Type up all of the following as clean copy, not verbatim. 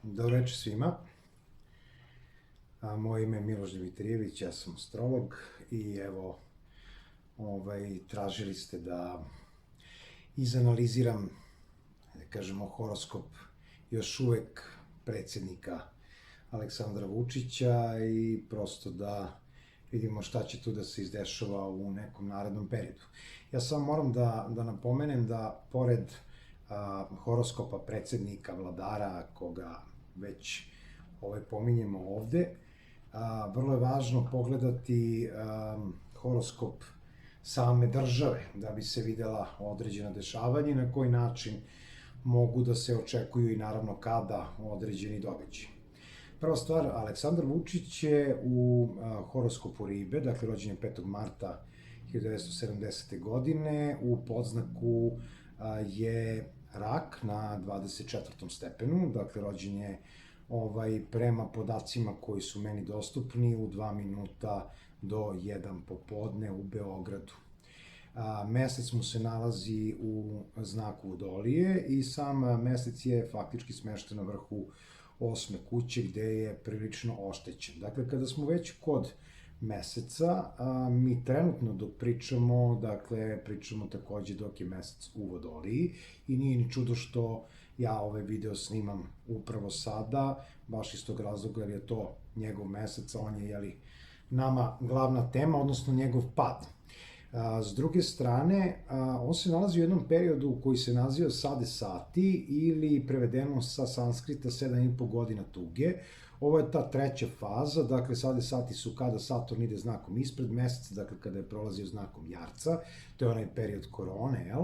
Dobro večer svima. Moje ime je Miloš Dimitrijević, ja sam astrolog i evo, tražili ste da izanaliziram, da kažemo, horoskop još uvek predsjednika Aleksandra Vučića i prosto da vidimo šta će tu da se izdešava u nekom narednom periodu. Ja samo moram da napomenem da pored horoskopa predsjednika vladara, koga već pominjemo ovde, vrlo je važno pogledati horoskop same države, da bi se videla određena dešavanja i na koji način mogu da se očekuju i naravno kada određeni događaji. Prva stvar, Aleksandar Vučić je u horoskopu Ribe, dakle rođen je 5. marta 1970. godine, u podznaku je Rak na 24. stepenu, dakle rođen je prema podacima koji su meni dostupni u 2 minuta do 1 popodne u Beogradu. Mesec mu se nalazi u znaku Vodolije i sam mesec je faktički smešten na vrhu 8. kuće gde je prilično oštećen. Dakle, kada smo već kod meseca, mi trenutno dok pričamo, dakle, pričamo takođe dok je mesec u Vodoliji i nije ni čudo što ja ovaj video snimam upravo sada, baš iz tog razloga jer je to njegov mesec, a on je, nama glavna tema, odnosno njegov pad. S druge strane, on se nalazi u jednom periodu koji se naziva Sade Sati ili prevedeno sa sanskrita 7,5 godina tuge. Ovo je ta treća faza, dakle Sade Sati su kada Saturn ide znakom ispred meseca, dakle kada je prolazio znakom Jarca, to je onaj period korone,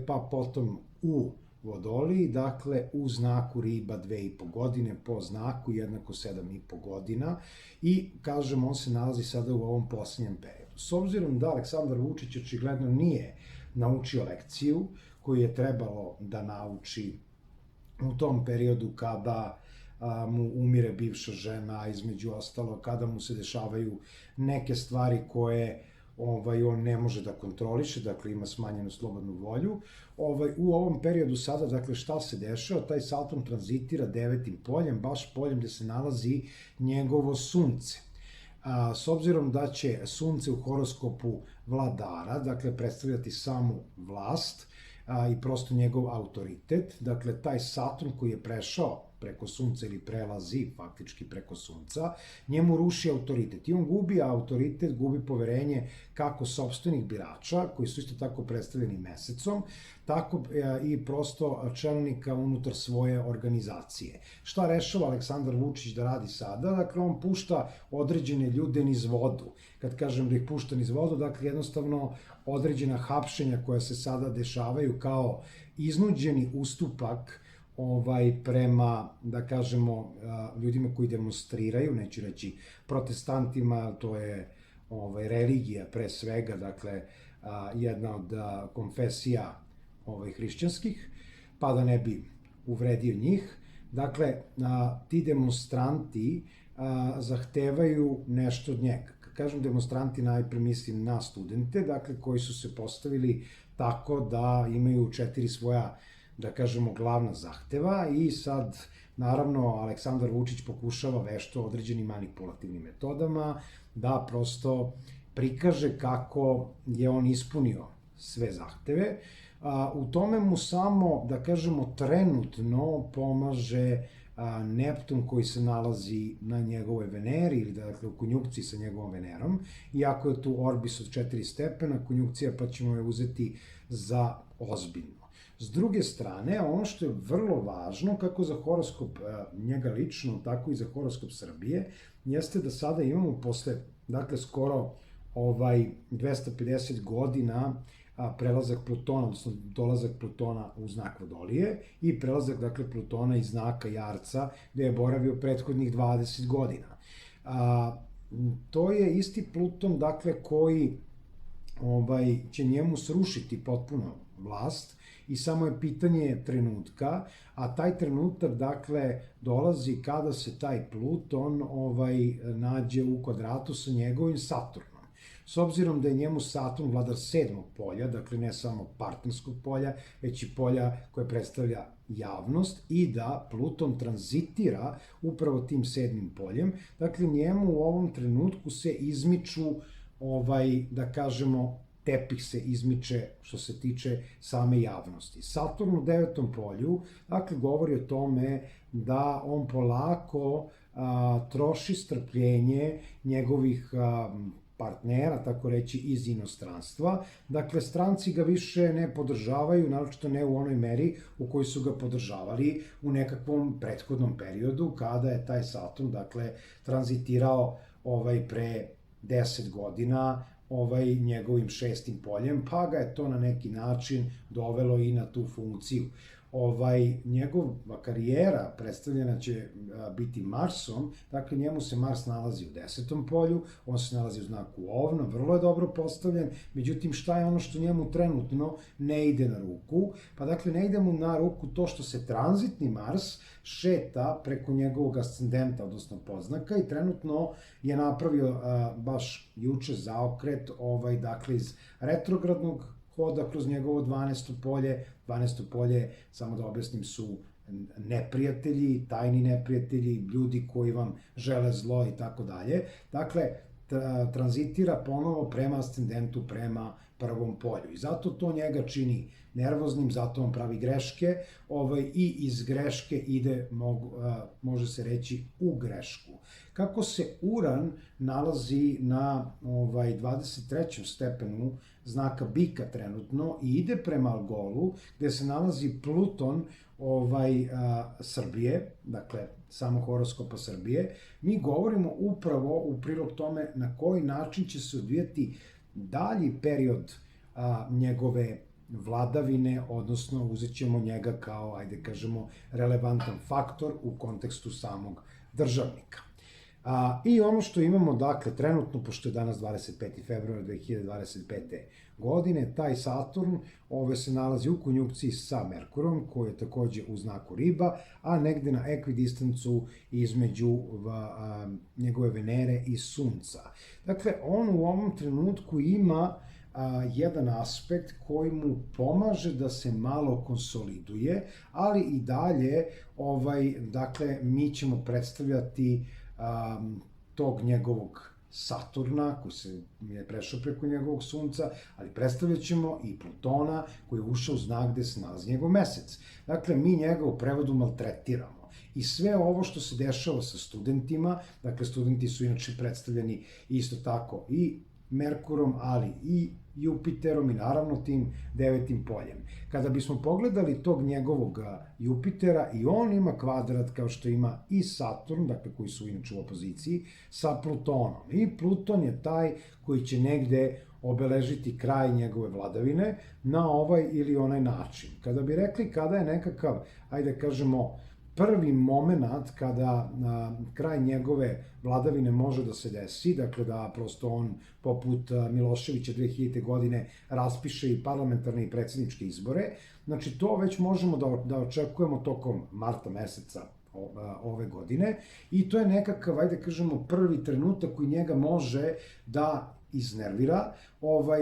pa potom u Vodoliji, dakle u znaku Riba 2,5 godine, po znaku jednako 7,5 godina i kažem on se nalazi sada u ovom posljednjem periodu. S obzirom da Aleksandar Vučić očigledno nije naučio lekciju koju je trebalo da nauči u tom periodu kada mu umire bivša žena, između ostalo kada mu se dešavaju neke stvari koje on ne može da kontroliše, dakle ima smanjenu slobodnu volju. U ovom periodu sada, dakle šta se dešava, taj Saturn tranzitira 9. poljem, baš poljem gde se nalazi njegovo sunce. S obzirom da će sunce u horoskopu vladara, dakle predstavljati samu vlast i prosto njegov autoritet, dakle taj Saturn koji je prešao preko sunca ili prelazi faktički preko sunca, njemu ruši autoritet i on gubi autoritet, gubi poverenje kako sopstvenih birača, koji su isto tako predstavljeni mesecom, tako i prosto čelnika unutar svoje organizacije. Šta rešava Aleksandar Vučić da radi sada? Dakle, on pušta određene ljude niz vodu. Kad kažem da ih pušta niz vodu, dakle, jednostavno određena hapšenja koja se sada dešavaju kao iznuđeni ustupak prema, da kažemo, ljudima koji demonstriraju, neću reći protestantima, to je religija pre svega, dakle, jedna od konfesija hrišćanskih, pa da ne bi uvredio njih. Dakle, ti demonstranti zahtevaju nešto od njega. Kad kažem demonstranti, najpre mislim na studente, dakle, koji su se postavili tako da imaju 4 svoja, da kažemo, glavna zahteva i sad, naravno, Aleksandar Vučić pokušava vešto određenim manipulativnim metodama da prosto prikaže kako je on ispunio sve zahteve. U tome mu samo, da kažemo, trenutno pomaže Neptun koji se nalazi na njegovoj Veneri ili dakle u konjunkciji sa njegovom Venerom, iako je tu orbis od 4 stepena, konjunkcija pa ćemo je uzeti za ozbiljno. S druge strane, ono što je vrlo važno, kako za horoskop njega lično, tako i za horoskop Srbije, jeste da sada imamo posle, dakle, skoro 250 godina prelazak Plutona, odnosno dolazak Plutona u znak Vodolije i prelazak, dakle, Plutona iz znaka Jarca, gde je boravio prethodnih 20 godina. To je isti Pluton, dakle, koji će njemu srušiti potpuno vlast i samo je pitanje trenutka, a taj trenutak, dakle, dolazi kada se taj Pluton nađe u kvadratu sa njegovim Saturnom. s obzirom da je njemu Saturn vladar 7. polja, dakle ne samo partnerskog polja, već i polja koje predstavlja javnost i da Pluton tranzitira upravo tim 7. poljem. Dakle, njemu u ovom trenutku se izmiču, da kažemo, tepih se izmiče što se tiče same javnosti. Saturn u 9. polju, dakle, govori o tome da on polako troši strpljenje njegovih partnera, tako reći, iz inostranstva. Dakle, stranci ga više ne podržavaju, naročito ne u onoj meri u kojoj su ga podržavali u nekakvom prethodnom periodu, kada je taj Saturn, dakle, tranzitirao pre 10 godina njegovim 6. poljem, pa ga je to na neki način dovelo i na tu funkciju. Njegova karijera predstavljena će biti Marsom, dakle njemu se Mars nalazi u 10. polju, on se nalazi u znaku Ovna, vrlo je dobro postavljen, međutim šta je ono što njemu trenutno ne ide na ruku? Pa dakle ne ide mu na ruku to što se tranzitni Mars šeta preko njegovog ascendenta, odnosno poznaka, i trenutno je napravio baš juče zaokret, dakle iz retrogradnog hoda kroz njegovo 12. polje. 12. polje, samo da objasnim, su neprijatelji, tajni neprijatelji, ljudi koji vam žele zlo i tako dalje. Dakle, tranzitira ponovo prema ascendentu, prema 1. polju. I zato to njega čini nervoznim, zato on pravi greške i iz greške ide, može se reći, u grešku. Kako se Uran nalazi na 23. stepenu znaka Bika trenutno i ide prema Algolu, gde se nalazi Pluton Srbije, dakle samo horoskopa Srbije, mi govorimo upravo u prilog tome na koji način će se odvijati dalji period njegove vladavine, odnosno uzet ćemo njega kao, ajde kažemo, relevantan faktor u kontekstu samog državnika. I ono što imamo, dakle, trenutno, pošto je danas 25. februar 2025. godine, taj Saturn se nalazi u konjunkciji sa Merkurom, koji je takođe u znaku Riba, a negde na ekvidistancu između njegove Venere i Sunca. Dakle, on u ovom trenutku ima jedan aspekt koji mu pomaže da se malo konsoliduje, ali i dalje, dakle, mi ćemo predstavljati tog njegovog Saturna, koji se je prešao preko njegovog Sunca, ali predstavljat ćemo i Plutona, koji je ušao u znak gde se nalazi njegov mesec. Dakle, mi njega u prevodu maltretiramo. I sve ovo što se dešava sa studentima, dakle, studenti su inače predstavljeni isto tako i Merkurom, ali i Jupiterom i naravno tim 9. poljem. Kada bismo pogledali tog njegovog Jupitera, i on ima kvadrat kao što ima i Saturn, dakle koji su inače u opoziciji, sa Plutonom. I Pluton je taj koji će negde obeležiti kraj njegove vladavine na ovaj ili onaj način. Kada bi rekli kada je nekakav, ajde kažemo, prvi moment kada kraj njegove vladavine može da se desi, dakle da prosto on poput Miloševića 2000. godine raspiše i parlamentarne i predsjedničke izbore, znači to već možemo da očekujemo tokom marta meseca ove godine i to je nekakav, ajde kažemo, prvi trenutak koji njega može da iznervira.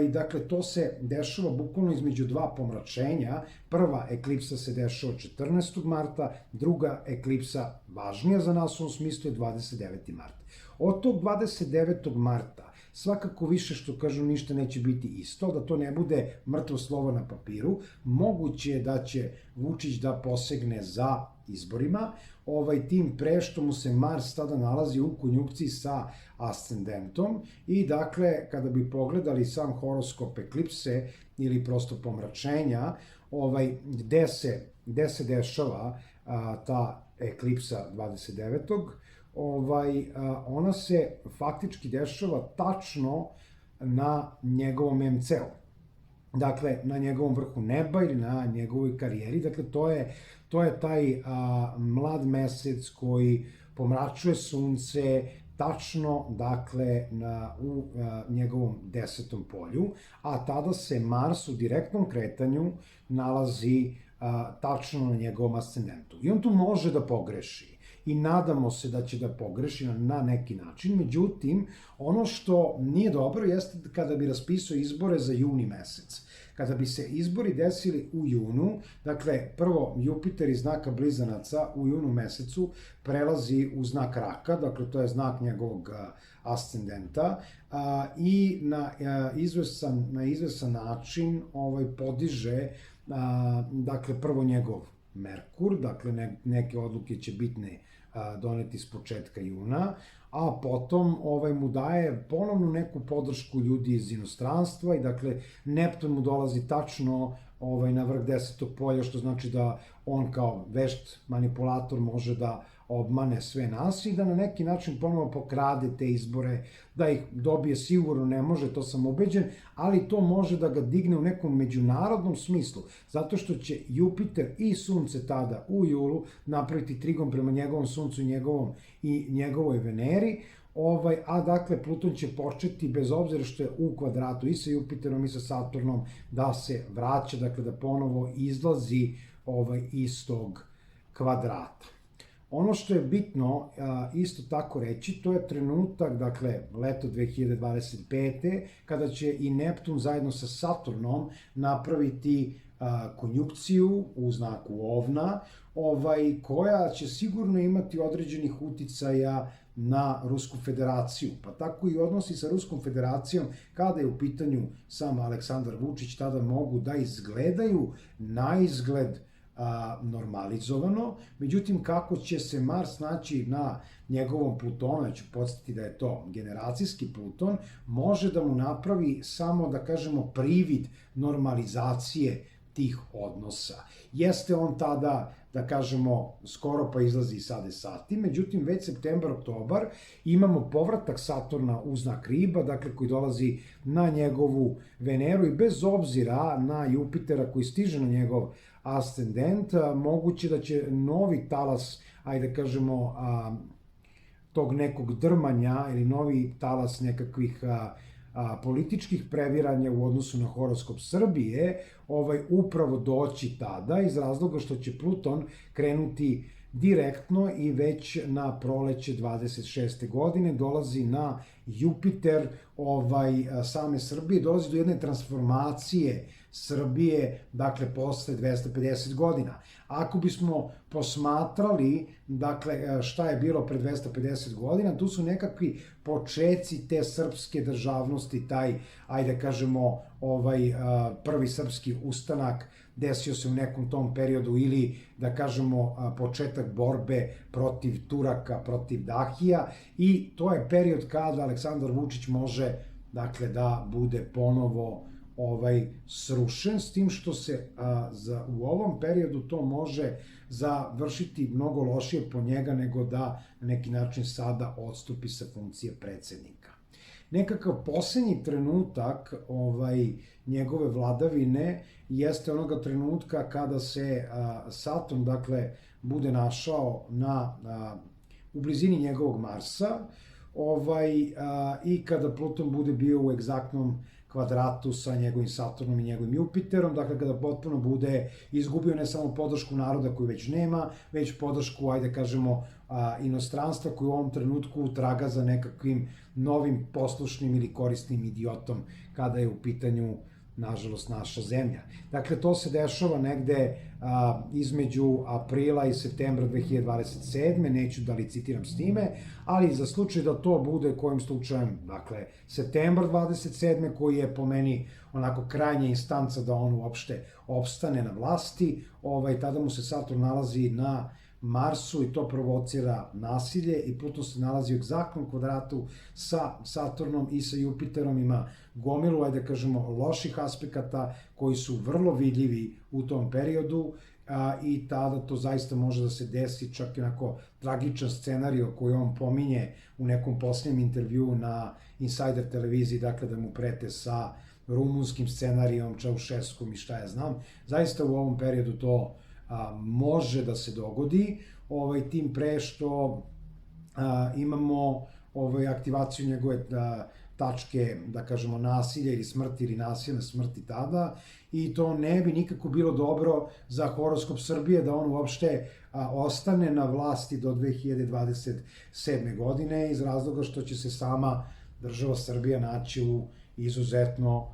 Dakle, to se dešava bukvalno između dva pomračenja. Prva eklipsa se dešava 14. marta, druga eklipsa, važnija za nas u ovom smislu, je 29. marta. Od tog 29. marta svakako više, što kažu, ništa neće biti isto, da to ne bude mrtvo slovo na papiru. Moguće je da će Vučić da posegne za izborima, tim pre što mu se Mars tada nalazi u konjunkciji sa ascendentom i dakle, kada bi pogledali sam horoskop eklipse ili prosto pomračenja, gde se dešava ta eklipsa 29. Ona se faktički dešava tačno na njegovom MC-u. Dakle, na njegovom vrhu neba ili na njegovoj karijeri. Dakle, to je taj mlad mesec koji pomračuje sunce tačno, dakle, u njegovom 10. polju, a tada se Mars u direktnom kretanju nalazi tačno na njegovom ascendentu. I on tu može da pogreši. i nadamo se da će da pogreši na neki način. Međutim, ono što nije dobro jeste kada bi raspisao izbore za juni mesec. Kada bi se izbori desili u junu, dakle, prvo Jupiter iz znaka Blizanaca u junu mesecu prelazi u znak Raka, dakle, to je znak njegovog ascendenta, i na izvesan način podiže, dakle, prvo njegov Merkur, dakle, neke odluke će bitne doneti s početka juna, a potom mu daje ponovno neku podršku ljudi iz inostranstva i dakle Neptun mu dolazi tačno na vrh 10. polja, što znači da on kao vešt manipulator može da obmane sve nas i da na neki način ponovo pokrade te izbore, da ih dobije sigurno ne može, to sam ubeđen, ali to može da ga digne u nekom međunarodnom smislu, zato što će Jupiter i Sunce tada u julu napraviti trigon prema njegovom Suncu i njegovoj Veneri, a dakle Pluton će početi, bez obzira što je u kvadratu i sa Jupiterom i sa Saturnom, da se vraća, dakle da ponovo izlazi iz tog kvadrata. Ono što je bitno isto tako reći, to je trenutak, dakle, leto 2025. kada će i Neptun zajedno sa Saturnom napraviti konjukciju u znaku Ovna, koja će sigurno imati određenih uticaja na Rusku federaciju. Pa tako i odnosi sa Ruskom federacijom, kada je u pitanju sam Aleksandar Vučić, tada mogu da izgledaju na izgled normalizovano, međutim kako će se Mars naći na njegovom Plutonu, ja ću podsjetiti da je to generacijski Pluton, može da mu napravi samo, da kažemo, privid normalizacije tih odnosa. Jeste on tada, da kažemo, skoro pa izlazi iz sade sati, međutim već septembar, oktobar imamo povratak Saturna u znak Riba, dakle koji dolazi na njegovu Veneru i bez obzira na Jupitera koji stiže na njegov ascendent, moguće da će novi talas, ajde da kažemo, tog nekog drmanja ili novi talas nekakvih političkih previranja u odnosu na horoskop Srbije upravo doći tada iz razloga što će Pluton krenuti direktno i već na proleće 26. godine dolazi na Jupiter same Srbije, dolazi do jedne transformacije Srbije, dakle, posle 250 godina. Ako bismo posmatrali, dakle, šta je bilo pre 250 godina, tu su nekakvi počeci te srpske državnosti, taj, ajde kažemo, prvi srpski ustanak desio se u nekom tom periodu ili, da kažemo, početak borbe protiv Turaka, protiv Dahija i to je period kada Aleksandar Vučić može, dakle, da bude ponovo srušen, s tim što se u ovom periodu to može završiti mnogo lošije po njega nego da na neki način sada odstupi sa funkcije predsednika. Nekakav poslednji trenutak njegove vladavine jeste onoga trenutka kada se Saturn, dakle, bude našao u blizini njegovog Marsa i kada Pluton bude bio u egzaktnom kvadratu sa njegovim Saturnom i njegovim Jupiterom, dakle kada potpuno bude izgubio ne samo podršku naroda koju već nema, već podršku, ajde kažemo, inostranstva koju u ovom trenutku traga za nekakvim novim poslušnim ili korisnim idiotom kada je u pitanju, nažalost, naša zemlja. Dakle, to se dešava negde između aprila i septembra 2027. Neću da licitiram s time, ali za slučaj da to bude kojim slučajem, dakle, septembar 27. koji je po meni onako krajnja instanca da on uopšte opstane na vlasti, tada mu se Saturn nalazi na Marsu i to provocira nasilje i Pluton se nalazi u egzaktnom kvadratu sa Saturnom i sa Jupiterom, ima gomilu, ajde da kažemo, loših aspekata koji su vrlo vidljivi u tom periodu i tada to zaista može da se desi, čak i onako tragičan scenario koji on pominje u nekom posljednjem intervjuu na Insider televiziji, dakle da mu prete sa rumunskim scenarijom, Čaušeskom i šta ja znam. Zaista u ovom periodu to može da se dogodi, tim pre što imamo aktivaciju njegove tačke, da kažemo, nasilja ili smrti ili nasilne smrti tada i to ne bi nikako bilo dobro za horoskop Srbije da on uopšte ostane na vlasti do 2027. godine iz razloga što će se sama država Srbija naći u izuzetno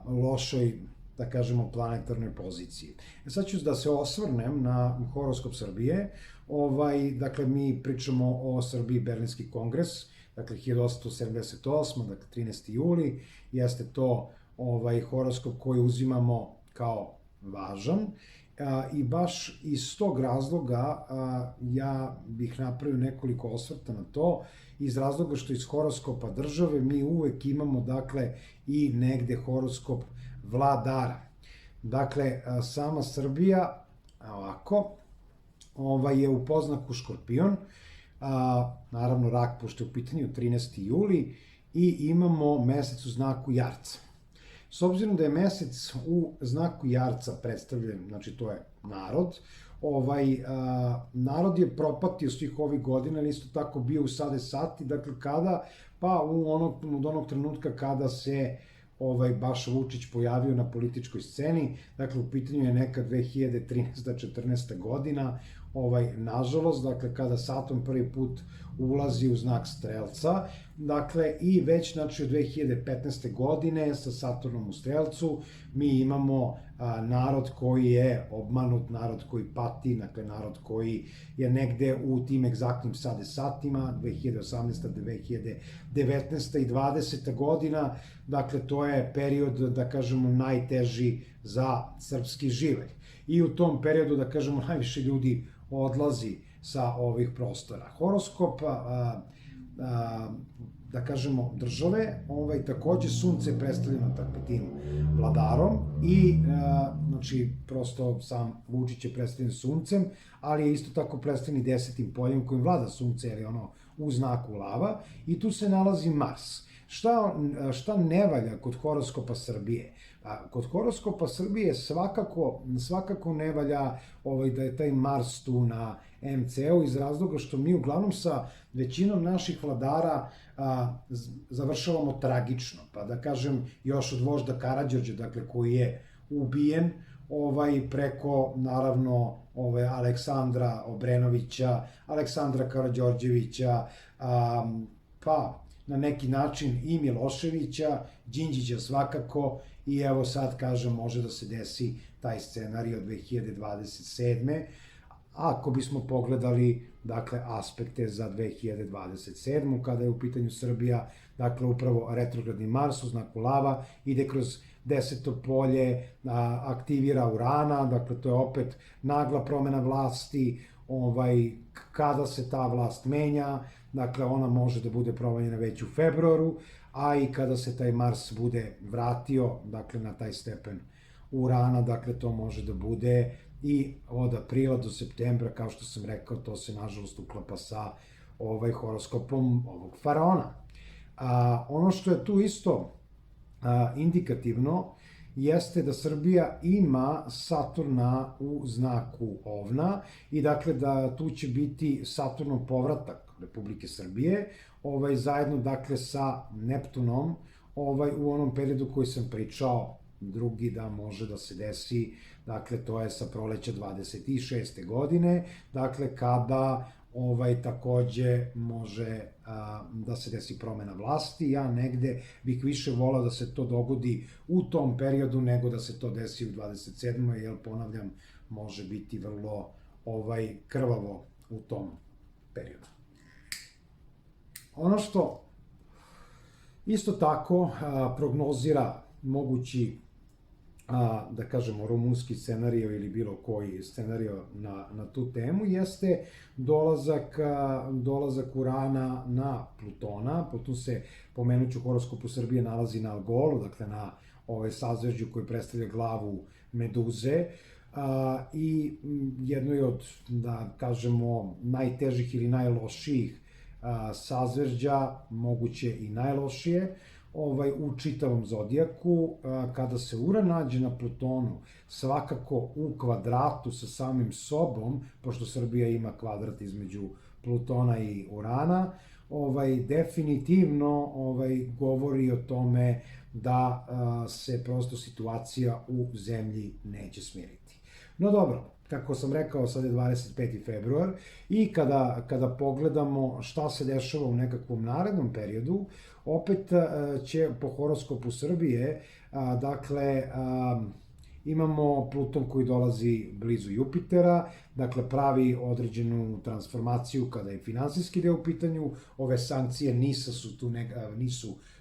lošoj, da kažemo, planetarnoj poziciji. Sad ću da se osvrnem na horoskop Srbije. Dakle, mi pričamo o Srbiji Berlinski kongres, dakle 1878. Dakle 13. juli, jeste to horoskop koji uzimamo kao važan i baš iz tog razloga ja bih napravio nekoliko osvrta na to, iz razloga što iz horoskopa države mi uvek imamo, dakle, i negde horoskop vladara. Dakle, sama Srbija, ovako, je u poznaku Škorpion, naravno rak, pošto je u pitanju 13. juli, i imamo mesec u znaku Jarca. S obzirom da je mesec u znaku Jarca predstavljen, znači to je narod, narod je propatio svih ovih godina, ali isto tako bio u sade sati, dakle kada? Pa od onog trenutka kada se Baša Vučić pojavio na političkoj sceni, dakle u pitanju je neka 2013-14. godina, nažalost, dakle kada Saturn prvi put ulazi u znak Strelca, dakle i već znači od 2015. godine sa Saturnom u Strelcu mi imamo narod koji je obmanut, narod koji pati, dakle narod koji je negde u tim egzaktnim sade satima, 2018. 2019. i 20. godina, dakle to je period, da kažemo, najteži za srpski živalj. I u tom periodu, da kažemo, najviše ljudi odlazi sa ovih prostora. Horoskop, da kažemo, države, takođe sunce je predstavljeno tim vladarom i, znači, prosto sam Vučić je predstavljen suncem, ali je isto tako predstavljen i 10. poljem kojim vlada sunce, jer je ono u znaku lava, i tu se nalazi Mars. Šta ne valja kod horoskopa Srbije? Kod horoskopa Srbije svakako ne valja da je taj Mars tu na MC-u iz razloga što mi uglavnom sa većinom naših vladara završavamo tragično. Pa da kažem, još od vožda Karađorđa, dakle koji je ubijen, preko, naravno, Aleksandra Obrenovića, Aleksandra Karađorđevića, pa na neki način i Miloševića, Đinđića svakako, i evo sad, kažem, može da se desi taj scenarij od 2027. Ako bismo pogledali, dakle, aspekte za 2027. kada je u pitanju Srbija, dakle, upravo retrogradni Mars u znaku lava, ide kroz 10. polje, aktivira Urana, dakle, to je opet nagla promena vlasti, kada se ta vlast menja, dakle, ona može da bude promenjena već u februaru, a i kada se taj Mars bude vratio, dakle, na taj stepen Urana, dakle, to može da bude i od aprila do septembra, kao što sam rekao, to se nažalost uklapa sa horoskopom ovog faraona. Ono što je tu isto indikativno jeste da Srbija ima Saturna u znaku Ovna i dakle da tu će biti Saturnov povratak Republike Srbije, zajedno dakle sa Neptunom u onom periodu koji sam pričao, drugi da može da se desi, dakle to je sa proleća 26. godine, dakle kada takođe može da se desi promena vlasti. Ja negde bih više volao da se to dogodi u tom periodu nego da se to desi u 27. jer, ponavljam, može biti vrlo krvavo u tom periodu. Ono što isto tako prognozira mogući, da kažemo, rumunski scenario ili bilo koji scenario na tu temu, jeste dolazak Urana na Plutona. Pluton se, pomenuću, u horoskopu Srbije nalazi na Algolu, dakle na sazvežđu koji predstavlja glavu Meduze, i jedno je od, da kažemo, najtežih ili najlošijih sazvežđa, moguće i najlošije, u čitavom zodijaku. Kada se Uran nađe na Plutonu, svakako u kvadratu sa samim sobom, pošto Srbija ima kvadrat između Plutona i Urana, definitivno govori o tome da se prosto situacija u zemlji neće smiriti. No dobro, kako sam rekao, sad je 25. februar i kada pogledamo šta se dešava u nekakvom narednom periodu, opet će po horoskopu Srbije, dakle, imamo Pluton koji dolazi blizu Jupitera, dakle pravi određenu transformaciju kada je finansijski deo u pitanju. Ove sankcije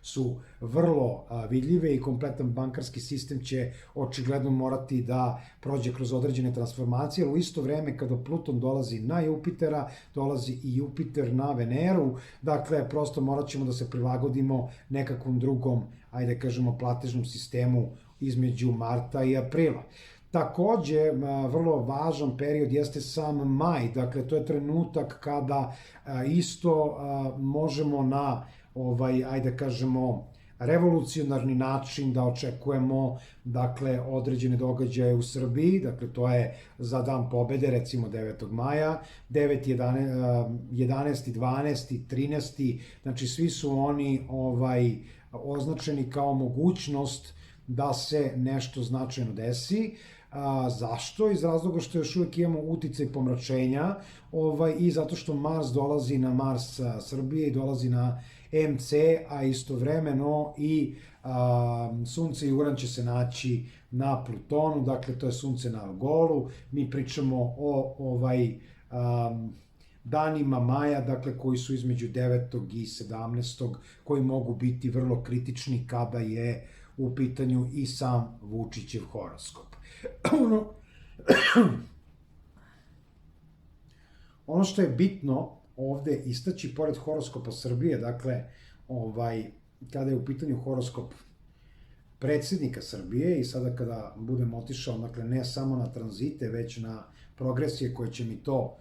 su vrlo vidljive i kompletan bankarski sistem će očigledno morati da prođe kroz određene transformacije, ali u isto vreme kada Pluton dolazi na Jupitera, dolazi i Jupiter na Veneru, dakle prosto morat ćemo da se prilagodimo nekakvom drugom, ajde kažemo, platežnom sistemu između marta i aprila. Takođe, vrlo važan period jeste sam maj, dakle to je trenutak kada isto možemo na, ajde kažemo, revolucionarni način da očekujemo, dakle, određene događaje u Srbiji, dakle to je za Dan pobede, recimo 9. maja, 9, 11, 12, 13, znači svi su oni označeni kao mogućnost da se nešto značajno desi. Zašto? Iz razloga što još uvijek imamo uticaj pomračenja i zato što Mars dolazi na Mars Srbije i dolazi na MC, a istovremeno i Sunce i Uran će se naći na Plutonu, dakle to je Sunce na Algolu. Mi pričamo o danima maja, dakle koji su između 9. i 17. koji mogu biti vrlo kritični kada je u pitanju i sam Vučićev horoskop. Ono što je bitno ovde istaći, pored horoskopa Srbije, dakle, kada je u pitanju horoskop predsjednika Srbije i sada kada budem otišao, dakle, ne samo na tranzite, već na progresije koje će mi to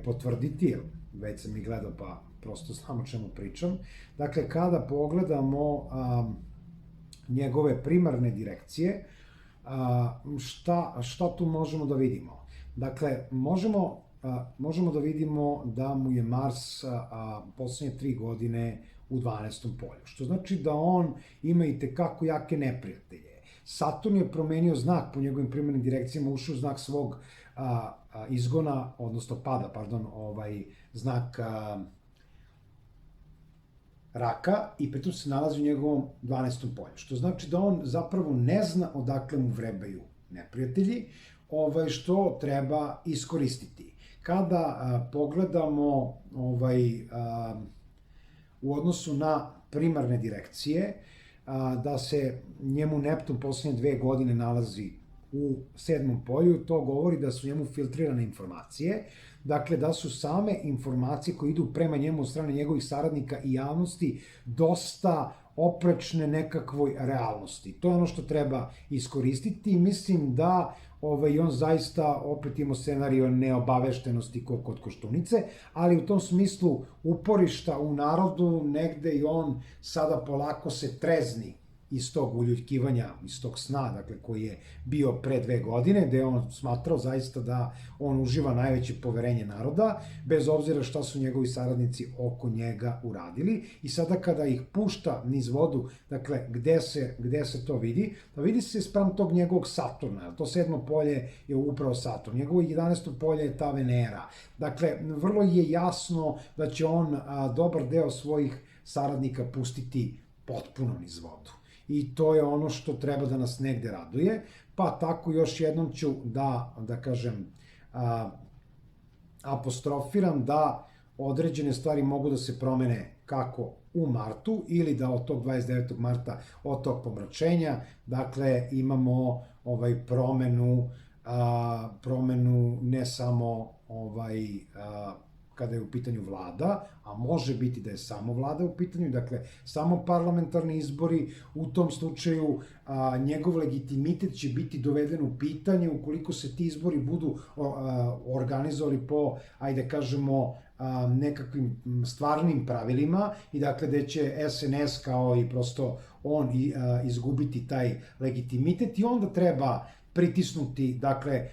potvrditi, jer već sam ih gledao pa prosto znam o čemu pričam. Dakle, kada pogledamo njegove primarne direkcije, šta tu možemo da vidimo? Dakle, možemo da vidimo da mu je Mars poslednje 3 godine u 12. polju, što znači da on ima i tekako jake neprijatelje. Saturn je promenio znak po njegovim primarnim direkcijama, ušao u znak svog izgona, odnosno pada, pardon, znak Raka i pritom se nalazi u njegovom 12. polju, što znači da on zapravo ne zna odakle mu vrebaju neprijatelji, što treba iskoristiti. Kada pogledamo u odnosu na primarne direkcije, da se njemu Neptun poslednje 2 godine nalazi u 7. polju, to govori da su njemu filtrirane informacije, dakle da su same informacije koje idu prema njemu od strane njegovih saradnika i javnosti dosta oprečne nekakvoj realnosti. To je ono što treba iskoristiti i mislim da on zaista opet ima scenario neobaveštenosti kod Koštunice, ali u tom smislu uporišta u narodu negde i on sada polako se trezni iz tog uljuljkivanja, iz tog sna, dakle, koji je bio pre 2 godine, gde je on smatrao zaista da on uživa najveće poverenje naroda, bez obzira šta su njegovi saradnici oko njega uradili. I sada kada ih pušta niz vodu, dakle, gde se to vidi? Da vidi se sprem tog njegovog Saturna, to 7. polje je upravo Saturn, njegovo 11. polje je ta Venera. Dakle, vrlo je jasno da će on dobar deo svojih saradnika pustiti potpuno niz vodu. I to je ono što treba da nas negde raduje, pa tako još jednom ću da kažem, apostrofiram da određene stvari mogu da se promene kako u martu ili da od tog 29. marta, od tog pomračenja, dakle imamo promenu ne samo kada je u pitanju vlada, a može biti da je samo vlada u pitanju, dakle, samo parlamentarni izbori, u tom slučaju njegov legitimitet će biti doveden u pitanje ukoliko se ti izbori budu organizovali po, ajde kažemo, nekakvim stvarnim pravilima i dakle gde će SNS kao i prosto on izgubiti taj legitimitet i onda treba pritisnuti, dakle,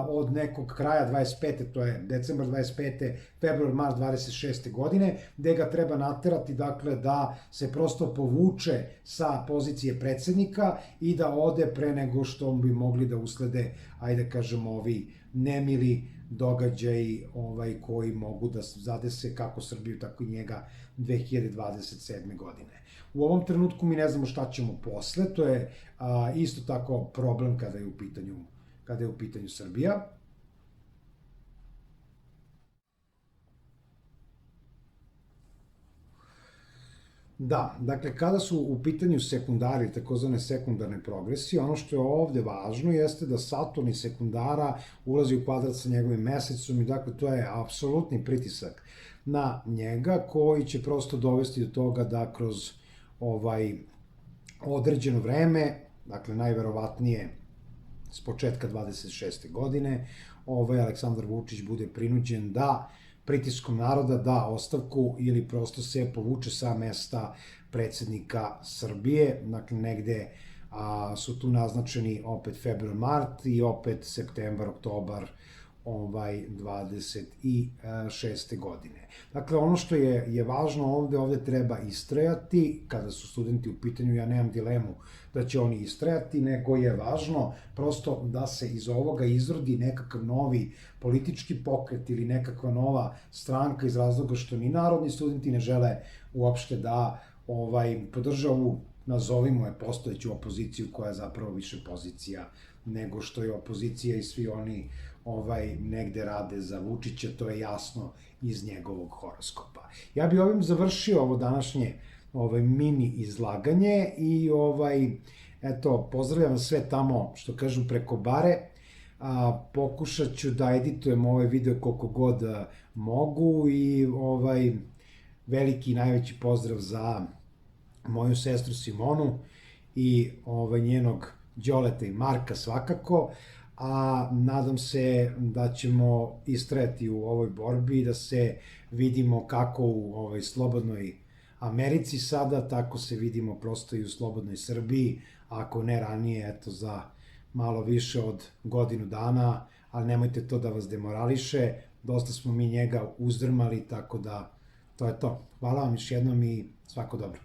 od nekog kraja 25. to je decembar 25. februar, mart 26. godine, gde ga treba naterati, dakle, da se prosto povuče sa pozicije predsednika i da ode pre nego što bi mogli da uslede, ajde kažemo, ovi nemili događaji koji mogu da zadese kako Srbiju, tako i njega 2027. godine. U ovom trenutku mi ne znamo šta ćemo posle, to je isto tako problem kada je u pitanju Srbija. Da, dakle, kada su u pitanju sekundari, takozvane sekundarne progresije, ono što je ovde važno jeste da Saturn iz sekundara ulazi u kvadrat sa njegovim mesecom i dakle, to je apsolutni pritisak na njega koji će prosto dovesti do toga da kroz određeno vreme, dakle, najverovatnije s početka 26. godine, Aleksandar Vučić bude prinuđen da pritiskom naroda da ostavku ili prosto se povuče sa mesta predsednika Srbije, dakle negde su tu naznačeni opet februar, mart i opet septembar, oktobar 26. godine. Dakle, ono što je važno ovde treba istrajati, kada su studenti u pitanju, ja nemam dilemu da će oni istrajati, nego je važno prosto da se iz ovoga izrodi nekakav novi politički pokret ili nekakva nova stranka iz razloga što ni narodni studenti ne žele uopšte da podrže ovu, nazovimo je, postojeću opoziciju koja je zapravo više pozicija nego što je opozicija i svi oni negde rade za Vučića, to je jasno iz njegovog horoskopa. Ja bi ovim završio ovo današnje mini izlaganje i eto, pozdravljam sve tamo, što kažu, preko bare. Pokušat ću da editujem ovaj video koliko god mogu i veliki i najveći pozdrav za moju sestru Simonu i njenog Đoleta i Marka svakako, a nadam se da ćemo istrajati u ovoj borbi i da se vidimo kako u slobodnoj Americi sada, tako se vidimo prosto i u slobodnoj Srbiji, ako ne ranije, eto, za malo više od godinu dana, ali nemojte to da vas demorališe, dosta smo mi njega uzdrmali, tako da to je to. Hvala vam još jednom i svako dobro.